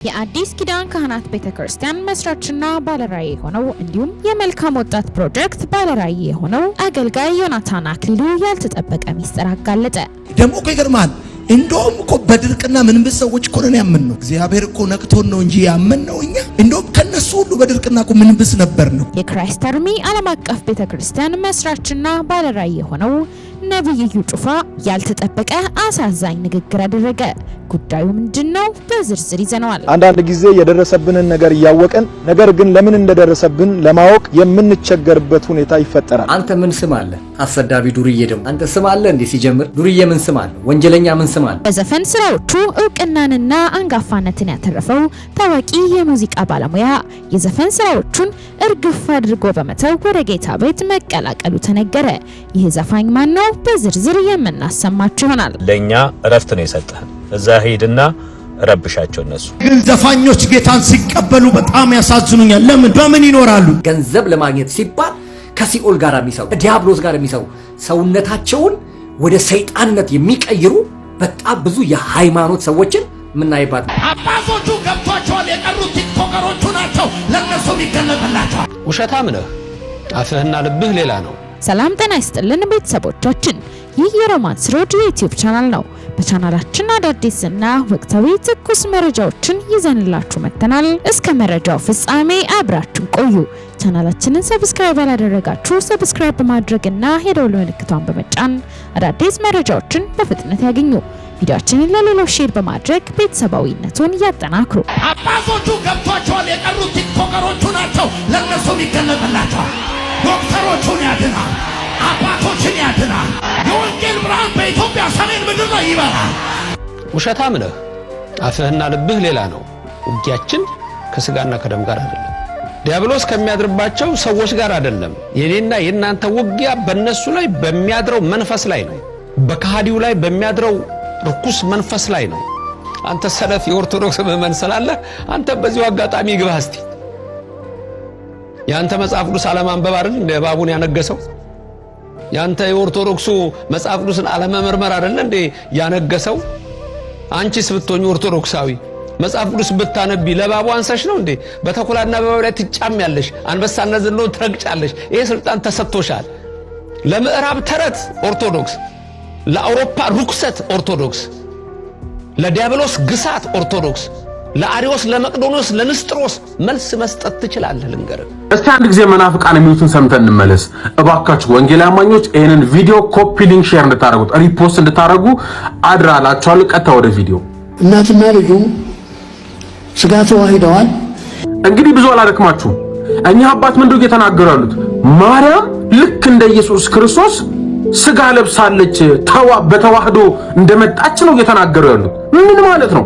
የአዲስ ኪዳን ካህናት ቤተክርስቲያን መስራችና ባለራዕይ ሆነው እንዲሁም የመልካም ወጣት ፕሮጀክት ባለራዕይ ሆነው አገልጋይ ዮናታን አክሊሉ ያልተጠበቀ ሚስጥር አጋለጠ። ደሞ እኮ ይገርማል። እንደውም እኮ በድርቅና ምንብስ ሰዎች እኮ ነን ያመንነው። እግዚአብሔር እኮ ነክቶን ነው እንጂ ያመንነው እኛ እንደውም ከነሱ ሁሉ በድርቅና እኮ ምንብስ ነበርነው። የክራይስት አርሚ ዓለም አቀፍ ቤተክርስቲያን መስራችና ባለራዕይ ሆነው ነብዩ ጩፋ ያልተጠበቀ አሳዛኝ ንግግር አደረገ። ጉዳዩ ምንድነው? በዝርዝር ይዘነዋል። አንዳንድ ጊዜ የደረሰብንን ነገር ያወቀን ነገር ግን ለምን እንደደረሰብን ለማወቅ የምንቸገርበት ሁኔታ ይፈጠራል። አንተ ምን ስም አለ? አሰዳቢ ዱርዬ ደግሞ አንተ ስም አለ እንዴ? ሲጀምር ዱርዬ ምን ስም አለ? ወንጀለኛ ምን ስም አለ? በዘፈን ስራዎቹ እውቅናንና አንጋፋነትን ያተረፈው ታዋቂ የሙዚቃ ባለሙያ የዘፈን ስራዎቹን እርግፍ አድርጎ በመተው ወደ ጌታ ቤት መቀላቀሉ ተነገረ። ይህ ዘፋኝ ማን ነው? በዝርዝር የምናሰማችሁ ይሆናል። ለኛ እረፍት ነው የሰጠን። እዛ ሄድና ረብሻቸው። እነሱ ግን ዘፋኞች ጌታን ሲቀበሉ በጣም ያሳዝኑኛል። ለምን በምን ይኖራሉ? ገንዘብ ለማግኘት ሲባል ከሲኦል ጋር የሚሰሩ ዲያብሎስ ጋር የሚሰሩ ሰውነታቸውን ወደ ሰይጣንነት የሚቀይሩ በጣም ብዙ የሃይማኖት ሰዎችን ምናይባት አባቶቹ ገብቷቸዋል። የቀሩት ቲክቶከሮቹ ናቸው። ለነሱ ይገለጥላቸዋል። ውሸታም ነህ፣ አፍህና ልብህ ሌላ ነው። ሰላም ጤና ይስጥልን ቤተሰቦቻችን፣ ይህ የሮማንስ ሮድ የዩቲዩብ ቻናል ነው። በቻናላችን አዳዲስና ወቅታዊ ትኩስ መረጃዎችን ይዘንላችሁ መጥተናል። እስከ መረጃው ፍጻሜ አብራችሁን ቆዩ። ቻናላችንን ሰብስክራይብ ያላደረጋችሁ ሰብስክራይብ በማድረግና የደወል ምልክቷን በመጫን አዳዲስ መረጃዎችን በፍጥነት ያገኙ። ቪዲዮአችንን ለሌሎች ሼር በማድረግ ቤተሰባዊነቱን ያጠናክሩ። አባቶቹ ገብቷቸዋል። የቀሩት ቲክቶከሮቹ ናቸው። ለነሱ ይገለጥላቸዋል። ዶክተሮቹን ያድናል። አባቶችን ያድናል። የወንጌል ብርሃን በኢትዮጵያ ሰሜን ምድር ላይ ይበራል። ውሸታም ነህ፣ አፍህና ልብህ ሌላ ነው። ውጊያችን ከስጋና ከደም ጋር አይደለም። ዲያብሎስ ከሚያድርባቸው ሰዎች ጋር አይደለም። የኔና የናንተ ውጊያ በእነሱ ላይ በሚያድረው መንፈስ ላይ ነው። በካህዲው ላይ በሚያድረው ርኩስ መንፈስ ላይ ነው። አንተ ሰለፍ የኦርቶዶክስ ምዕመን ስላለህ አንተ በዚሁ አጋጣሚ ግባህ እስቲ። ያንተ መጽሐፍ ቅዱስ አለማንበብ አይደል እንደ እባቡን ያነገሰው? ያንተ የኦርቶዶክሱ መጽሐፍ ቅዱስን አለመመርመር አይደል እንደ ያነገሰው? አንቺስ ብትሆኚ ኦርቶዶክሳዊ መጽሐፍ ቅዱስ ብታነቢ ለባቡ አንሰሽ ነው እንዴ? በተኩላና በእባብ ላይ ትጫሚያለሽ፣ አንበሳና ዘንዶ ትረግጫለሽ። ይሄ ስልጣን ተሰጥቶሻል። ለምዕራብ ተረት ኦርቶዶክስ፣ ለአውሮፓ ሩክሰት ኦርቶዶክስ፣ ለዲያብሎስ ግሳት ኦርቶዶክስ፣ ለአሪዮስ፣ ለመቅዶኖስ፣ ለንስጥሮስ መልስ መስጠት ትችላለህ። ልንገርህ እስቲ አንድ ጊዜ መናፍቃን የሚሉትን ሰምተን እንመለስ። እባካችሁ ወንጌል አማኞች ይሄንን ቪዲዮ ኮፒ ሊንክ ሼር እንድታረጉት ሪፖስት እንድታረጉ አድራላችኋለሁ። ቀጥታ ወደ ቪዲዮ። እናትና ልጁ ስጋ ተዋህደዋል። እንግዲህ ብዙ አላደክማችሁም። እኛ አባት ምንድነው እየተናገሩ ያሉት? ማርያም ልክ እንደ ኢየሱስ ክርስቶስ ስጋ ለብሳለች፣ በተዋህዶ እንደመጣች ነው እየተናገሩ ያሉት። ምን ማለት ነው?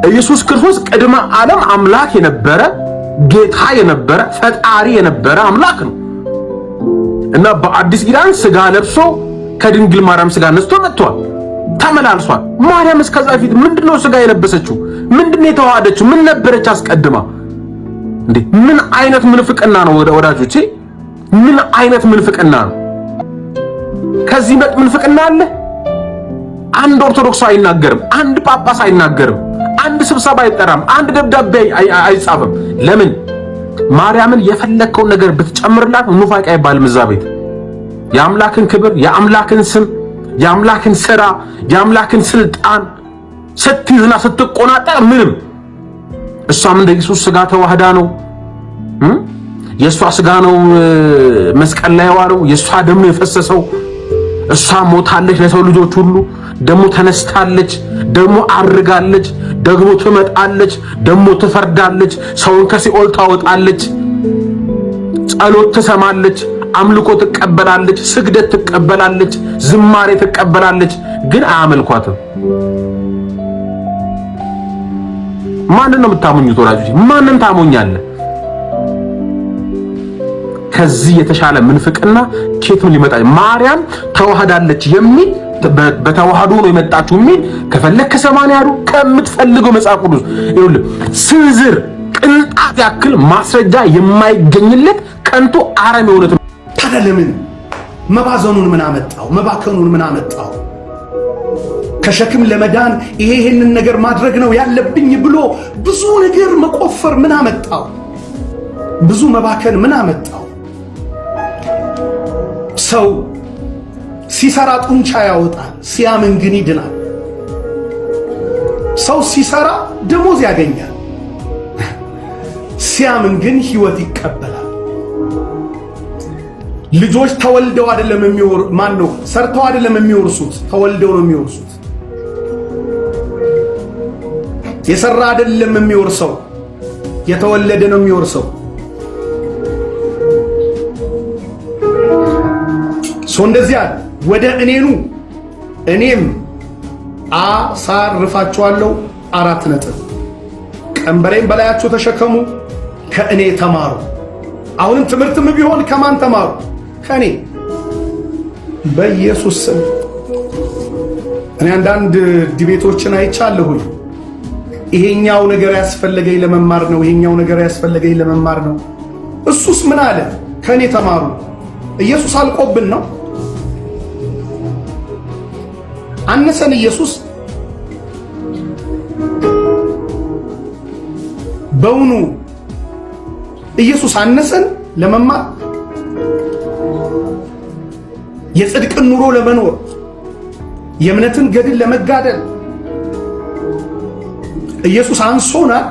ኢየሱስ ክርስቶስ ቅድመ ዓለም አምላክ የነበረ ጌታ የነበረ ፈጣሪ የነበረ አምላክ ነው እና በአዲስ ኪዳን ስጋ ለብሶ ከድንግል ማርያም ስጋ ነስቶ መጥቷል፣ ተመላልሷል። ማርያም እስከዛ ፊት ምንድነው ስጋ የለበሰችው? ምንድነው የተዋሃደችው? ምን ነበረች አስቀድማ? እንዴ ምን አይነት ምንፍቅና ነው ወዳጆቼ? ምን አይነት ምንፍቅና ነው? ከዚህ መጥ ምንፍቅና አለ? አንድ ኦርቶዶክስ አይናገርም፣ አንድ ጳጳስ አይናገርም፣ አንድ ስብሰባ አይጠራም፣ አንድ ደብዳቤ አይጻፍም። ለምን? ማርያምን የፈለከውን ነገር ብትጨምርላት ኑፋቄ አይባልም እዛ ቤት። የአምላክን ክብር፣ የአምላክን ስም፣ የአምላክን ሥራ፣ የአምላክን ስልጣን ስትይዝና ስትቆናጠር ምንም። እሷም እንደ ኢየሱስ ስጋ ተዋህዳ ነው። የእሷ ስጋ ነው መስቀል ላይ ዋለው፣ የእሷ ደም ነው የፈሰሰው። እሷ ሞታለች ለሰው ልጆች ሁሉ፣ ደሞ ተነስታለች፣ ደሞ አርጋለች፣ ደግሞ ትመጣለች፣ ደሞ ትፈርዳለች፣ ሰውን ከሲኦል ታወጣለች፣ ጸሎት ትሰማለች፣ አምልኮ ትቀበላለች፣ ስግደት ትቀበላለች፣ ዝማሬ ትቀበላለች። ግን አያመልኳትም። ማንን ነው የምታሙኙት ወላጆች? ማንን ታሙኛለህ? ከዚህ የተሻለ ምንፍቅና ኬትም ሊመጣ ማርያም ተዋህዳለች የሚል በተዋህዶ ነው የመጣችው የሚል ከፈለክ ከሰማን ያሉ ከምትፈልገው መጽሐፍ ቅዱስ ይኸውልህ ስንዝር ቅንጣት ያክል ማስረጃ የማይገኝለት ከንቱ አረም የሆነ ታዲያ ለምን መባዘኑን ምን አመጣው? መባከኑን ምን አመጣው? ከሸክም ለመዳን ይሄንን ነገር ማድረግ ነው ያለብኝ ብሎ ብዙ ነገር መቆፈር ምን አመጣው? ብዙ መባከን ምን አመጣው? ሰው ሲሰራ ጡንቻ ያወጣል፣ ሲያምን ግን ይድናል። ሰው ሲሰራ ደሞዝ ያገኛል፣ ሲያምን ግን ህይወት ይቀበላል። ልጆች ተወልደው አይደለም ሰርተው አይደለም የሚወርሱት፣ ተወልደው ነው የሚወርሱት። የሰራ አይደለም የሚወርሰው፣ የተወለደ ነው የሚወርሰው። እንደዚያ ወደ እኔኑ እኔም አሳርፋችኋለሁ። 4 ነጥብ። ቀንበሬን በላያችሁ ተሸከሙ፣ ከእኔ ተማሩ። አሁንም ትምህርትም ቢሆን ከማን ተማሩ? ከእኔ። በኢየሱስ ስም። እኔ አንዳንድ ዲቤቶችን አይቻለሁኝ። ይሄኛው ነገር ያስፈልገኝ ለመማር ነው፣ ይሄኛው ነገር ያስፈልገኝ ለመማር ነው። እሱስ ምን አለ? ከእኔ ተማሩ። ኢየሱስ አልቆብን ነው? አነሰን ኢየሱስ? በውኑ ኢየሱስ አነሰን ለመማር? የጽድቅን ኑሮ ለመኖር፣ የእምነትን ገድል ለመጋደል ኢየሱስ አንሶናል?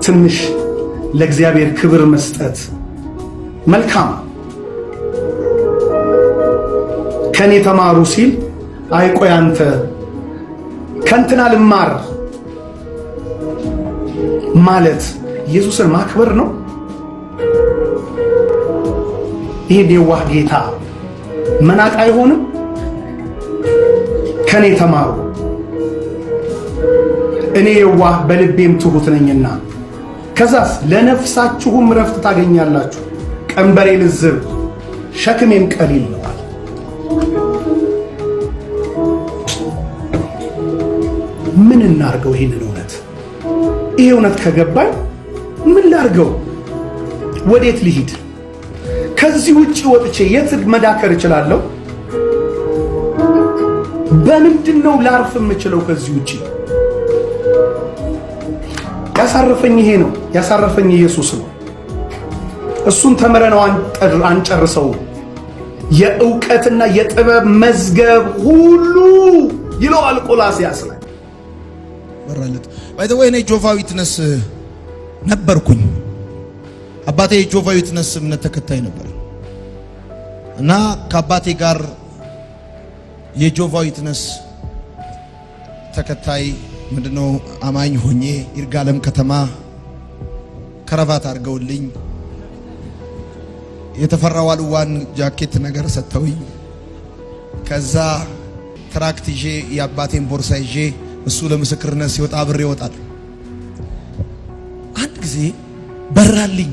ትንሽ ለእግዚአብሔር ክብር መስጠት መልካም። ከኔ ተማሩ ሲል አይቆይ አንተ ከንትና ልማር ማለት ኢየሱስን ማክበር ነው። ይሄ የዋህ ጌታ መናቅ አይሆንም። ከኔ ተማሩ እኔ የዋህ በልቤም ትሁት ነኝና፣ ከዛስ ለነፍሳችሁም ረፍት ታገኛላችሁ። ቀንበሬ ልዝብ ሸክሜም ቀሊል ነው። ምን እናርገው? ይሄንን እውነት ይሄ እውነት ከገባኝ ምን ላርገው? ወዴት ልሂድ? ከዚህ ውጪ ወጥቼ የት መዳከር እችላለሁ? በምንድነው ላርፍ የምችለው? ከዚህ ውጪ ያሳረፈኝ ይሄ ነው። ያሳረፈኝ ኢየሱስ ነው። እሱን ተምረነው አንጨርሰው። የእውቀትና የጥበብ መዝገብ ሁሉ ይለዋል ቆላስይስ ላይ በራለት ባይዘው እኔ ጆቫ ዊትነስ ነበርኩኝ። አባቴ ጆቫ ዊትነስ እምነት ተከታይ ነበር እና ከአባቴ ጋር የጆቫ ዊትነስ ተከታይ ምንድነው አማኝ ሆኜ ይርጋለም ከተማ ከረባት አድርገውልኝ የተፈራዋል ዋን ጃኬት ነገር ሰጥተውኝ ከዛ ትራክት ይዤ የአባቴን ቦርሳ ይዤ እሱ ለምስክርነት ሲወጣ አብሬ ይወጣል። አንድ ጊዜ በራልኝ።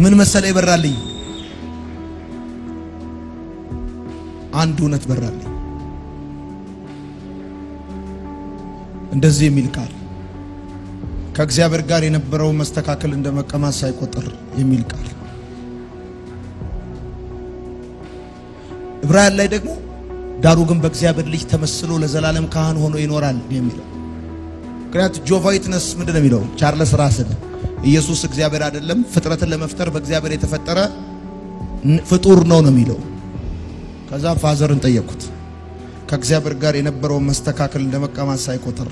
ምን መሰለ ይበራልኝ? አንድ እውነት በራልኝ። እንደዚህ የሚል ቃል ከእግዚአብሔር ጋር የነበረው መስተካከል እንደመቀማት ሳይቆጠር የሚል ቃል ዕብራውያን ላይ ደግሞ ዳሩ ግን በእግዚአብሔር ልጅ ተመስሎ ለዘላለም ካህን ሆኖ ይኖራል የሚለው። ምክንያቱም ጆቫ ዊትነስ ምንድን ነው የሚለው? ቻርልስ ራስል ኢየሱስ እግዚአብሔር አይደለም ፍጥረትን ለመፍጠር በእግዚአብሔር የተፈጠረ ፍጡር ነው ነው የሚለው። ከዛ ፋዘርን ጠየቁት ከእግዚአብሔር ጋር የነበረው መስተካከል እንደመቀማት ሳይቆጠር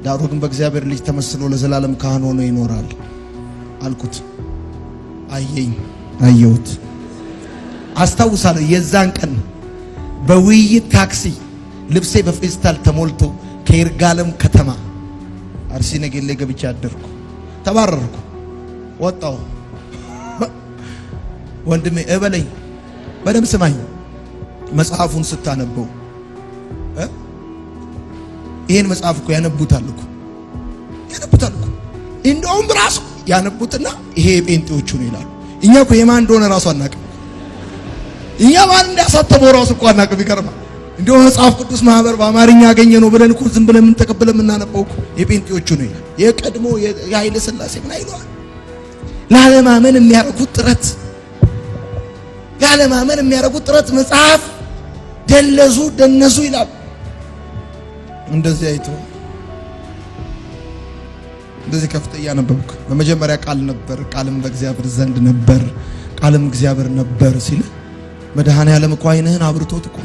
ዳሩ ግን በእግዚአብሔር ልጅ ተመስሎ ለዘላለም ካህን ሆኖ ይኖራል አልኩት። አየኝ፣ አየሁት። አስታውሳለሁ የዛን ቀን በውይይት ታክሲ ልብሴ በፌስታል ተሞልቶ ከይርጋለም ከተማ አርሲ ነገሌ ገብቼ አደርኩ። ተባረርኩ፣ ወጣሁ። ወንድሜ እበለኝ፣ በደም ስማኝ። መጽሐፉን ስታነበው ይሄን መጽሐፍ እኮ ያነቡታል እኮ እንደውም ራሱ ያነቡትና ይሄ የጴንጤዎቹ ነው ይላሉ። እኛ እኮ የማን እንደሆነ ራሱ አናውቅም። እኛ ማን እንዳሳተመው ራሱ እኮ አናውቅም። ይገርማል። እንደው መጽሐፍ ቅዱስ ማህበር በአማርኛ ያገኘ ነው ብለን እኮ ዝም ብለን ተቀበለ የምናነበው እኮ የጴንጤዎቹ ነው ይላል። የቀድሞ የኃይለ ሥላሴ ምን አይሏል። ላለማመን የሚያደርጉት ጥረት ያለ ማመን የሚያደርጉት ጥረት መጽሐፍ ደነሱ ይላል። እንደዚህ አይቶ እንደዚህ ከፍተ ያነበብኩ በመጀመሪያ ቃል ነበር፣ ቃልም በእግዚአብሔር ዘንድ ነበር፣ ቃልም እግዚአብሔር ነበር ሲል መድኃኔዓለም እኮ ዓይንህን አብርቶት እኮ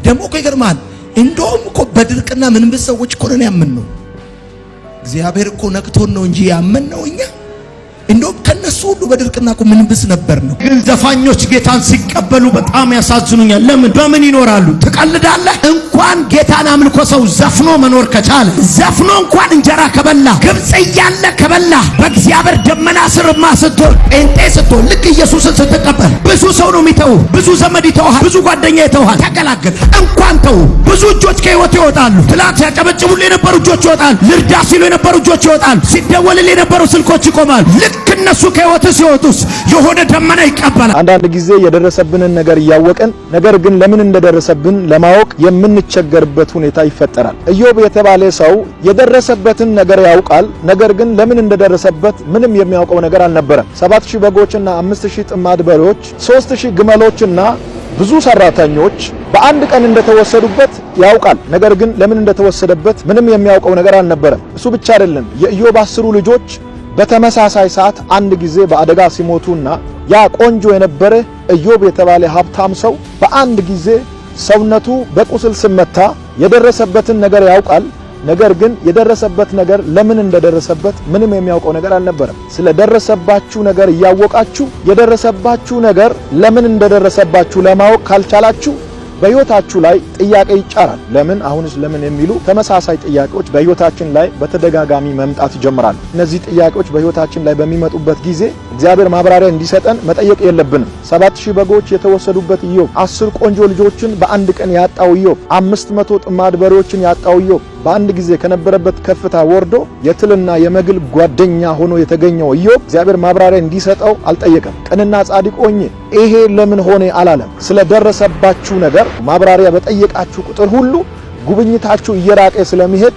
ደግሞ እኮ ይገርማል። እንደውም እኮ በድርቅና ምንም ሰዎች እኮ ነን ያመንነው። እግዚአብሔር እኮ ነክቶን ነው እንጂ ያመንነው እኛ እንደውም ከነሱ ሁሉ በድርቅና እኮ ምንም ነበር ነው። ግን ዘፋኞች ጌታን ሲቀበሉ በጣም ያሳዝኑኛል። ለምን በምን ይኖራሉ? ትቀልዳለህ? እንኳን ጌታን አምልኮ ሰው ዘፍኖ መኖር ከቻለ ዘፍኖ እንኳን እንጀራ ከበላ ግብጽ እያለ ከበላ በእግዚአብሔር ደመና ስር ስትሆን ጴንጤ ስትሆን ልክ ኢየሱስን ስትቀበል ብዙ ሰው ነው የሚተው፣ ብዙ ዘመድ ይተውሃል፣ ብዙ ጓደኛ ይተውሃል። ተገላገል እንኳን ተው። ብዙ እጆች ከህይወት ይወጣሉ። ትላንት ያጨበጭቡልህ የነበሩ እጆች ይወጣሉ። ልርዳ ሲሉ የነበሩ እጆች ይወጣሉ። ሲደወልልህ የነበሩ ስልኮች ይቆማሉ። ልክ እነሱ ከህይወት ሲወጡስ የሆነ ደመና ይቀበላል። አንዳንድ ጊዜ የደረሰብንን ነገር እያወቅን ነገር ግን ለምን እንደደረሰብን ለማወቅ የምንቸገርበት ሁኔታ ይፈጠራል። ኢዮብ የተባለ ሰው የደረሰበትን ነገር ያውቃል፣ ነገር ግን ለምን እንደደረሰበት ምንም የሚያውቀው ነገር አልነበረም። 7000 በጎችና 5000 ጥማድ በሬዎች 3000 ግመሎችና ብዙ ሰራተኞች በአንድ ቀን እንደተወሰዱበት ያውቃል። ነገር ግን ለምን እንደተወሰደበት ምንም የሚያውቀው ነገር አልነበረም። እሱ ብቻ አይደለም፣ የኢዮብ 10 ልጆች በተመሳሳይ ሰዓት አንድ ጊዜ በአደጋ ሲሞቱና ያ ቆንጆ የነበረ ኢዮብ የተባለ ሀብታም ሰው በአንድ ጊዜ ሰውነቱ በቁስል ሲመታ የደረሰበትን ነገር ያውቃል። ነገር ግን የደረሰበት ነገር ለምን እንደደረሰበት ምንም የሚያውቀው ነገር አልነበረም። ስለደረሰባችሁ ነገር እያወቃችሁ የደረሰባችሁ ነገር ለምን እንደደረሰባችሁ ለማወቅ ካልቻላችሁ በህይወታችሁ ላይ ጥያቄ ይጫራል። ለምን አሁንስ ለምን የሚሉ ተመሳሳይ ጥያቄዎች በህይወታችን ላይ በተደጋጋሚ መምጣት ይጀምራሉ። እነዚህ ጥያቄዎች በህይወታችን ላይ በሚመጡበት ጊዜ እግዚአብሔር ማብራሪያ እንዲሰጠን መጠየቅ የለብንም። 7000 በጎች የተወሰዱበት ኢዮብ፣ 10 ቆንጆ ልጆችን በአንድ ቀን ያጣው ኢዮብ፣ 500 ጥማድ በሬዎችን ያጣው ኢዮብ በአንድ ጊዜ ከነበረበት ከፍታ ወርዶ የትልና የመግል ጓደኛ ሆኖ የተገኘው ኢዮብ እግዚአብሔር ማብራሪያ እንዲሰጠው አልጠየቀም። ቅንና ጻድቅ ሆኜ ይሄ ለምን ሆነ አላለም። ስለደረሰባችሁ ነገር ማብራሪያ በጠየቃችሁ ቁጥር ሁሉ ጉብኝታችሁ እየራቀ ስለሚሄድ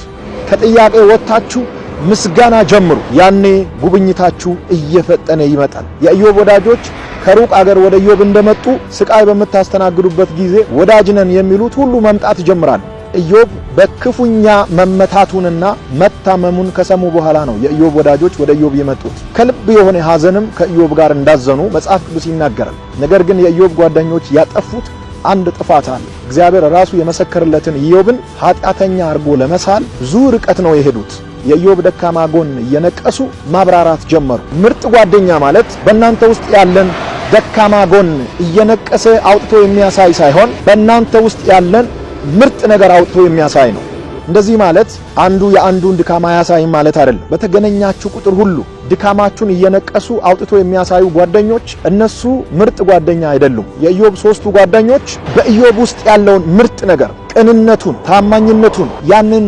ከጥያቄ ወጣችሁ ምስጋና ጀምሩ። ያኔ ጉብኝታችሁ እየፈጠነ ይመጣል። የኢዮብ ወዳጆች ከሩቅ አገር ወደ ኢዮብ እንደመጡ ስቃይ በመታስተናግዱበት ጊዜ ወዳጅ ነን የሚሉት ሁሉ መምጣት ይጀምራሉ። ኢዮብ በክፉኛ መመታቱንና መታመሙን ከሰሙ በኋላ ነው የኢዮብ ወዳጆች ወደ ኢዮብ የመጡት። ከልብ የሆነ ሐዘንም ከኢዮብ ጋር እንዳዘኑ መጽሐፍ ቅዱስ ይናገራል። ነገር ግን የኢዮብ ጓደኞች ያጠፉት አንድ ጥፋት አለ። እግዚአብሔር ራሱ የመሰከረለትን ኢዮብን ኃጢአተኛ አድርጎ ለመሳል ብዙ ርቀት ነው የሄዱት። የኢዮብ ደካማ ጎን እየነቀሱ ማብራራት ጀመሩ። ምርጥ ጓደኛ ማለት በእናንተ ውስጥ ያለን ደካማ ጎን እየነቀሰ አውጥቶ የሚያሳይ ሳይሆን በእናንተ ውስጥ ያለን ምርጥ ነገር አውጥቶ የሚያሳይ ነው። እንደዚህ ማለት አንዱ የአንዱን ድካማ ያሳይ ማለት አይደለም። በተገናኛችሁ ቁጥር ሁሉ ድካማችሁን እየነቀሱ አውጥቶ የሚያሳዩ ጓደኞች እነሱ ምርጥ ጓደኛ አይደሉም። የኢዮብ 3ቱ ጓደኞች በኢዮብ ውስጥ ያለውን ምርጥ ነገር፣ ቅንነቱን፣ ታማኝነቱን ያንን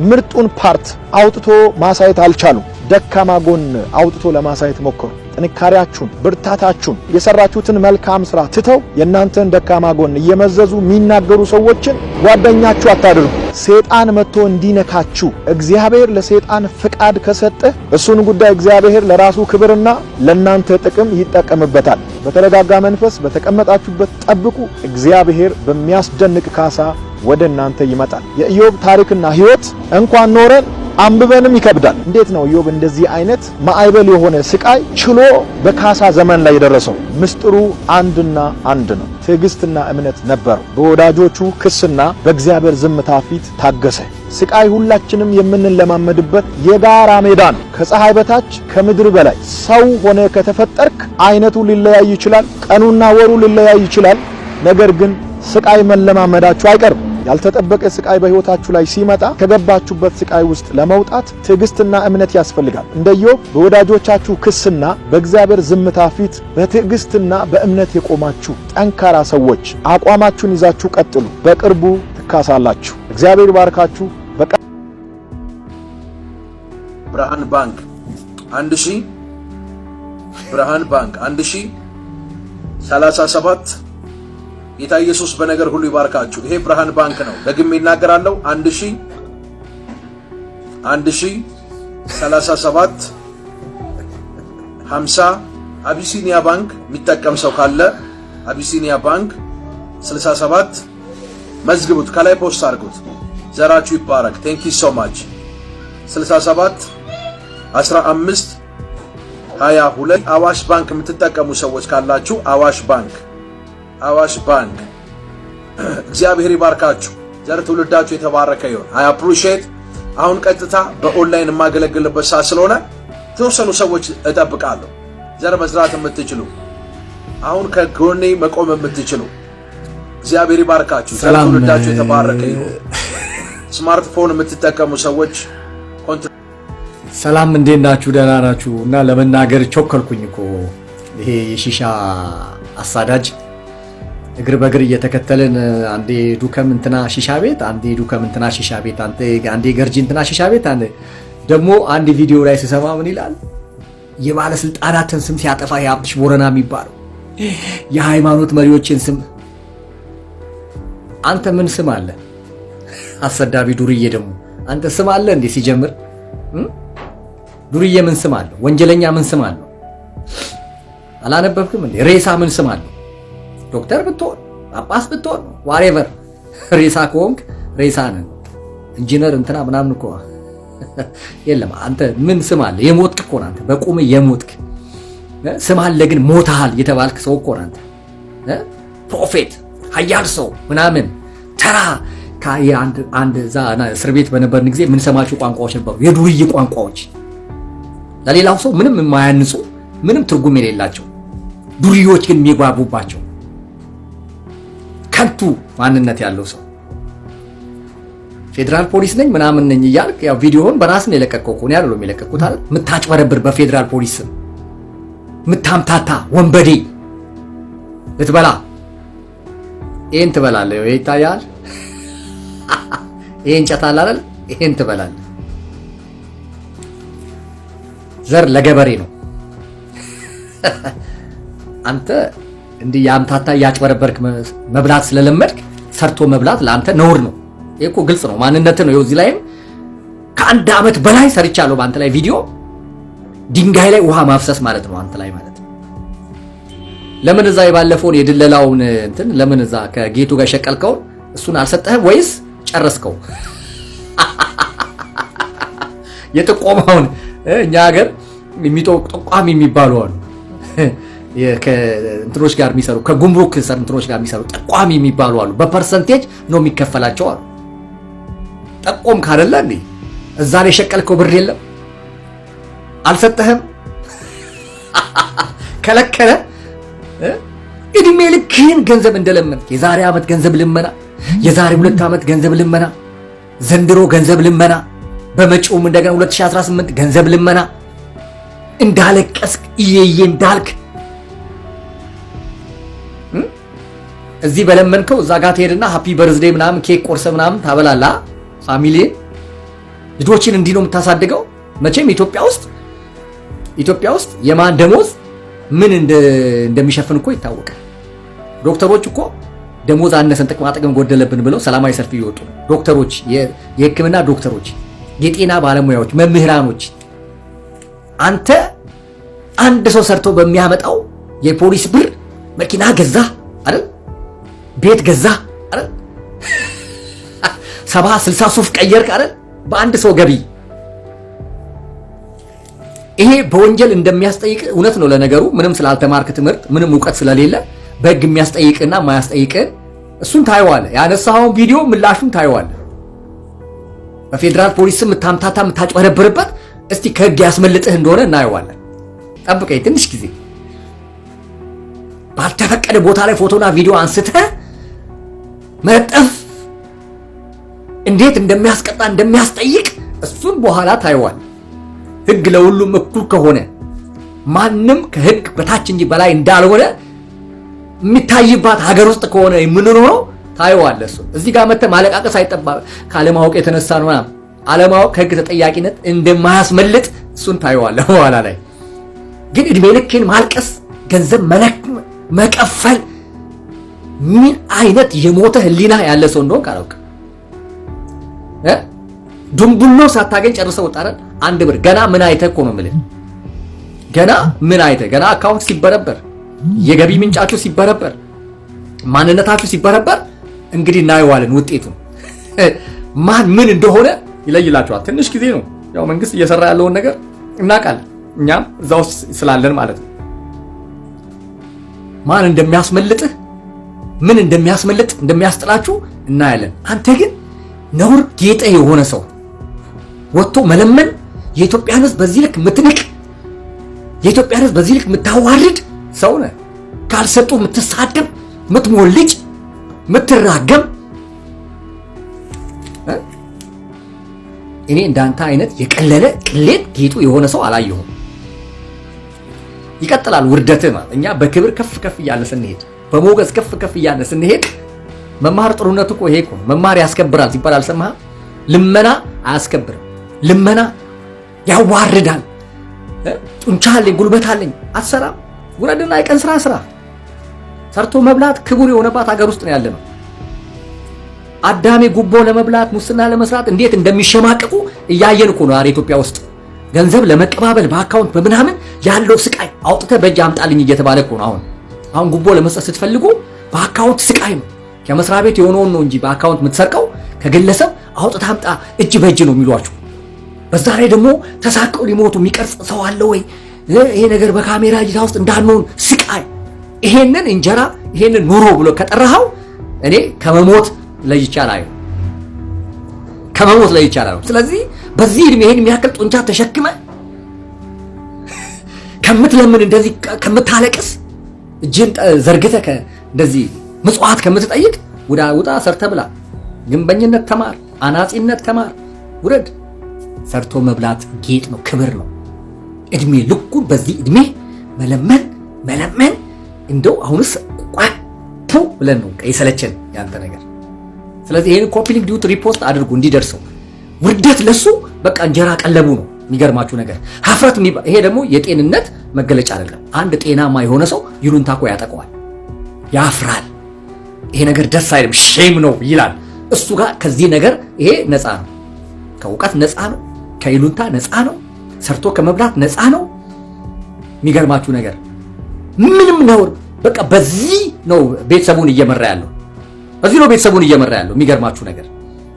ምርጡን ፓርት አውጥቶ ማሳየት አልቻሉም። ደካማ ጎን አውጥቶ ለማሳየት ሞከሩ። ጥንካሬያችሁን፣ ብርታታችሁን፣ የሰራችሁትን መልካም ስራ ትተው የእናንተን ደካማ ጎን እየመዘዙ የሚናገሩ ሰዎችን ጓደኛችሁ አታድርጉ። ሰይጣን መጥቶ እንዲነካችሁ እግዚአብሔር ለሰይጣን ፍቃድ ከሰጠ እሱን ጉዳይ እግዚአብሔር ለራሱ ክብርና ለእናንተ ጥቅም ይጠቀምበታል። በተረጋጋ መንፈስ በተቀመጣችሁበት ጠብቁ። እግዚአብሔር በሚያስደንቅ ካሳ ወደ እናንተ ይመጣል። የኢዮብ ታሪክና ሕይወት እንኳን ኖረን አንብበንም ይከብዳል። እንዴት ነው ኢዮብ እንደዚህ አይነት ማዕበል የሆነ ስቃይ ችሎ በካሳ ዘመን ላይ የደረሰው? ምስጢሩ አንድና አንድ ነው። ትዕግስትና እምነት ነበረው። በወዳጆቹ ክስና በእግዚአብሔር ዝምታ ፊት ታገሰ። ስቃይ ሁላችንም የምንለማመድበት የጋራ ሜዳ ነው። ከፀሐይ በታች ከምድር በላይ ሰው ሆነ ከተፈጠርክ አይነቱ ሊለያይ ይችላል፣ ቀኑና ወሩ ሊለያይ ይችላል። ነገር ግን ስቃይ መለማመዳችሁ አይቀርም። ያልተጠበቀ ስቃይ በሕይወታችሁ ላይ ሲመጣ ከገባችሁበት ስቃይ ውስጥ ለመውጣት ትዕግስትና እምነት ያስፈልጋል። እንደ ኢዮብ በወዳጆቻችሁ ክስና በእግዚአብሔር ዝምታ ፊት በትዕግስትና በእምነት የቆማችሁ ጠንካራ ሰዎች አቋማችሁን ይዛችሁ ቀጥሉ። በቅርቡ ትካሳላችሁ። እግዚአብሔር ይባርካችሁ። ብርሃን ባንክ 1000 ብርሃን ባንክ 1037 ጌታ ኢየሱስ በነገር ሁሉ ይባርካችሁ። ይሄ ብርሃን ባንክ ነው። ደግሜ እናገራለሁ። 1037 50 አቢሲኒያ ባንክ የሚጠቀም ሰው ካለ አቢሲኒያ ባንክ 67 መዝግቡት፣ ከላይ ፖስት አድርጉት። ዘራችሁ ይባረክ። ቴንክ ዩ ሶ ማች። 67 15 22 አዋሽ ባንክ የምትጠቀሙ ሰዎች ካላችሁ አዋሽ ባንክ እግዚአብሔር ይባርካችሁ። ዘር ትውልዳችሁ የተባረከ ይሁን። አይ አፕሪሺየት። አሁን ቀጥታ በኦንላይን የማገለግልበት ሰዓት ስለሆነ ተወሰኑ ሰዎች እጠብቃለሁ። ዘር መዝራት የምትችሉ አሁን ከጎኔ መቆም የምትችሉ እግዚአብሔር ይባርካችሁ። ዘር ትውልዳችሁ የተባረከ ይሁን። ስማርትፎን የምትጠቀሙ ሰዎች ሰላም፣ እንዴት ናችሁ? ደህና ናችሁ? እና ለመናገር ቾከልኩኝ እኮ ይሄ የሺሻ አሳዳጅ እግር በእግር እየተከተልን አንዴ ዱከም እንትና ሺሻ ቤት፣ አንዴ ዱከም እንትና ሺሻ ቤት፣ አንዴ ገርጂ እንትና ሺሻ ቤት። ደግሞ አንድ ቪዲዮ ላይ ስሰማ ምን ይላል? የባለስልጣናትን ስም ሲያጠፋ የአብሽ ቦረና የሚባለው የሃይማኖት መሪዎችን ስም። አንተ ምን ስም አለ? አሰዳቢ ዱርዬ ደግሞ አንተ ስም አለ እንዴ? ሲጀምር ዱርዬ ምን ስም አለው? ወንጀለኛ ምን ስም አለው? አላነበብክም እንዴ? ሬሳ ምን ስም አለው? ዶክተር ብትሆን ጳጳስ ብትሆን ዋሬቨር ሬሳ ከሆንክ ሬሳ ነን። ኢንጂነር እንትና ምናምን እኮ የለም። አንተ ምን ስም አለ? የሞትክ እኮ አንተ በቁም የሞትክ ስም አለ ግን ሞታል የተባልክ ሰው እኮ አንተ ፕሮፌት ኃያል ሰው ምናምን ተራ አንድ ዛና እስር ቤት በነበርን ጊዜ ምን ሰማችሁ ቋንቋዎች ነበሩ፣ የዱርዬ ቋንቋዎች፣ ለሌላው ሰው ምንም የማያንጹ ምንም ትርጉም የሌላቸው ዱርዬዎች ግን የሚጓቡባቸው ከንቱ ማንነት ያለው ሰው። ፌደራል ፖሊስ ነኝ ምናምን ነኝ እያልክ ያው ቪዲዮውን በራስ ነው የለቀቀው እኮ ነው ያለው የሚለቀቁት አይደል? ምታጭበረብር በፌደራል ፖሊስ ምታምታታ ወንበዴ ልትበላ ይሄን ትበላለህ። ይሄ ይታያል። ይሄ እንጨት አለ አይደል? ይሄን ትበላለህ። ዘር ለገበሬ ነው። አንተ እንዲህ ያምታታ ያጭበረበርክ መብላት ስለለመድክ ሰርቶ መብላት ለአንተ ነውር ነው። ይሄ እኮ ግልጽ ነው፣ ማንነት ነው። እዚህ ላይም ከአንድ ዓመት በላይ ሰርቻለሁ በአንተ ላይ ቪዲዮ። ድንጋይ ላይ ውሃ ማፍሰስ ማለት ነው አንተ ላይ ማለት ነው። ለምን እዛ የባለፈውን የድለላውን እንትን ለምን እዛ ከጌቱ ጋር ሸቀልከው እሱን አልሰጠህም ወይስ ጨረስከው? የጥቆማውን እኛ ሀገር ጠቋሚ የሚባሉ አሉ ከእንትኖች ጋር የሚሰሩ ከጉምሩክ እንትኖች ጋር የሚሰሩ ጠቋሚ የሚባሉ አሉ። በፐርሰንቴጅ ነው የሚከፈላቸው አሉ። ጠቆም ካደለ እንዴ እዛ ላይ የሸቀልከው ብር የለም አልሰጠህም፣ ከለከለ። እድሜ ልክህን ገንዘብ እንደለመንክ የዛሬ ዓመት ገንዘብ ልመና፣ የዛሬ 2 ዓመት ገንዘብ ልመና፣ ዘንድሮ ገንዘብ ልመና፣ በመጪውም እንደገና 2018 ገንዘብ ልመና እንዳለቀስክ እየየ እንዳልክ እዚህ በለመንከው እዛ ጋር ትሄድና ሃፒ በርዝዴይ ምናምን ኬክ ቆርሰ ምናምን ታበላላ። ፋሚሊ ልጆችን እንዲህ ነው የምታሳድገው። መቼም ኢትዮጵያ ውስጥ የማን ደሞዝ ምን እንደሚሸፍን እኮ ይታወቃል። ዶክተሮች እኮ ደሞዝ አነሰን ጥቅማ ጥቅም ጎደለብን ብለው ሰላማዊ ሰልፍ ይወጡ። ዶክተሮች፣ የሕክምና ዶክተሮች፣ የጤና ባለሙያዎች፣ መምህራኖች። አንተ አንድ ሰው ሰርቶ በሚያመጣው የፖሊስ ብር መኪና ገዛ አይደል? ቤት ገዛ አይደል? 70-60 ሱፍ ቀየርክ አይደል? በአንድ ሰው ገቢ። ይሄ በወንጀል እንደሚያስጠይቅ እውነት ነው። ለነገሩ ምንም ስላልተማርክ ትምህርት ምንም ዕውቀት ስለሌለ በሕግ የሚያስጠይቅና የማያስጠይቅን እሱን ታየዋለህ። ያነሳውን ቪዲዮ ምላሹን ታየዋለህ። በፌደራል ፖሊስ የምታምታታ የምታጭበረብርበት እስቲ ከሕግ ያስመልጥህ እንደሆነ እናየዋለን። ጠብቀኝ ትንሽ ጊዜ። ባልተፈቀደ ቦታ ላይ ፎቶና ቪዲዮ አንስተህ መጠፍ እንዴት እንደሚያስቀጣ እንደሚያስጠይቅ እሱን በኋላ ታየዋል። ሕግ ለሁሉም እኩል ከሆነ ማንም ከሕግ በታች እንጂ በላይ እንዳልሆነ የሚታይባት ሀገር ውስጥ ከሆነ የምንኖረው ታየዋለህ። እሱ እዚህ ጋር መተህ ማለቃቀስ አይጠባም። ካለማወቅ የተነሳ ነው። አለማወቅ ከሕግ ተጠያቂነት እንደማያስመልጥ እሱን ታየዋለህ በኋላ ላይ። ግን እድሜ ልክን ማልቀስ፣ ገንዘብ መቀፈል ምን አይነት የሞተ ህሊና ያለ ሰው እንደሆነ አላውቅም። ዱምቡሎ ሳታገኝ ጨርሰው ወጣረን። 1 ብር ገና ምን አይተህ እኮ ነው የምልህ። ገና ምን አይተ ገና አካውንት ሲበረበር የገቢ ምንጫችሁ ሲበረበር ማንነታችሁ ሲበረበር እንግዲህ እናየዋለን ውጤቱን ማን ምን እንደሆነ ይለይላችኋል። ትንሽ ጊዜ ነው ያው መንግስት እየሰራ ያለውን ነገር እናውቃለን እኛም እዛው ስላለን ማለት ነው። ማን እንደሚያስመልጥህ ምን እንደሚያስመልጥ እንደሚያስጥላችሁ እናያለን። አንተ ግን ነውር ጌጠ የሆነ ሰው ወጥቶ መለመን የኢትዮጵያን ሕዝብ በዚህ ልክ ምትንቅ የኢትዮጵያን ሕዝብ በዚህ ልክ ምታዋርድ ሰው ነህ። ካልሰጡ ምትሳደብ ምትሞልጭ ምትራገም እኔ እንዳንተ አይነት የቀለለ ቅሌት ጌጡ የሆነ ሰው አላየሁም። ይቀጥላል ውርደትህ ማለት እኛ በክብር ከፍ ከፍ እያለ ስንሄድ በሞገስ ከፍ ከፍ እያለ ስንሄድ መማር ጥሩነቱ እኮ ይሄ እኮ መማር ያስከብራል ሲባል አልሰማህም? ልመና አያስከብርም። ልመና ያዋርዳል። ጡንቻ አለኝ ጉልበት አለኝ አትሰራም። ውረድና የቀን ስራ ሰርቶ መብላት ክቡር የሆነባት ሀገር ውስጥ ነው ያለነው። አዳሜ ጉቦ ለመብላት ሙስና ለመስራት እንዴት እንደሚሸማቀቁ እያየን እኮ ነው። ኢትዮጵያ ውስጥ ገንዘብ ለመቀባበል በአካውንት በምናምን ያለው ስቃይ አውጥተህ በእጅ አምጣልኝ እየተባለ እኮ ነው። አሁን ጉቦ ለመስጠት ስትፈልጉ በአካውንት ስቃይ ነው። ከመስሪያ ቤት የሆነውን ነው እንጂ በአካውንት የምትሰርቀው ከግለሰብ አውጥተህ አምጣ እጅ በእጅ ነው የሚሏችሁ። በዛ ላይ ደግሞ ተሳቀው ሊሞቱ የሚቀርጽ ሰው አለ ወይ? ይሄ ነገር በካሜራ እይታ ውስጥ እንዳንሆን ስቃይ። ይሄንን እንጀራ ይሄንን ኑሮ ብሎ ከጠራኸው እኔ ከመሞት ለይቻላል ከመሞት ለይቻላል። ስለዚህ በዚህ እድሜ ይሄን የሚያክል ጡንቻ ተሸክመ ከምትለምን እንደዚህ ከምታለቅስ እጅን ዘርግተህ እንደዚህ ምጽዋት ከምትጠይቅ ውጣ ሰርተ ብላ። ግንበኝነት ተማር፣ አናጺነት ተማር፣ ውረድ። ሰርቶ መብላት ጌጥ ነው፣ ክብር ነው። እድሜ ልኩን በዚህ እድሜ መለመን እንደው አሁንስ ቋተው ብለን ነው የሰለቸን ያንተ ነገር። ስለዚህ ይሄን ኮፒ ሊንክ ዲዩት ሪፖስት አድርጉ እንዲደርሰው። ውርደት ለሱ በቃ እንጀራ ቀለቡ ነው። የሚገርማችሁ ነገር ሀፍረት ይሄ ደግሞ የጤንነት መገለጫ አይደለም። አንድ ጤናማ የሆነ ሰው ይሉንታ እኮ ያጠቀዋል፣ ያፍራል። ይሄ ነገር ደስ አይልም፣ ሼም ነው ይላል። እሱ ጋር ከዚህ ነገር ይሄ ነፃ ነው፣ ከእውቀት ነፃ ነው፣ ከይሉንታ ነፃ ነው፣ ሰርቶ ከመብላት ነፃ ነው። የሚገርማችሁ ነገር ምንም ነውር በቃ በዚህ ነው ቤተሰቡን እየመራ ያለው፣ በዚህ ነው ቤተሰቡን እየመራ ያለው። የሚገርማችሁ ነገር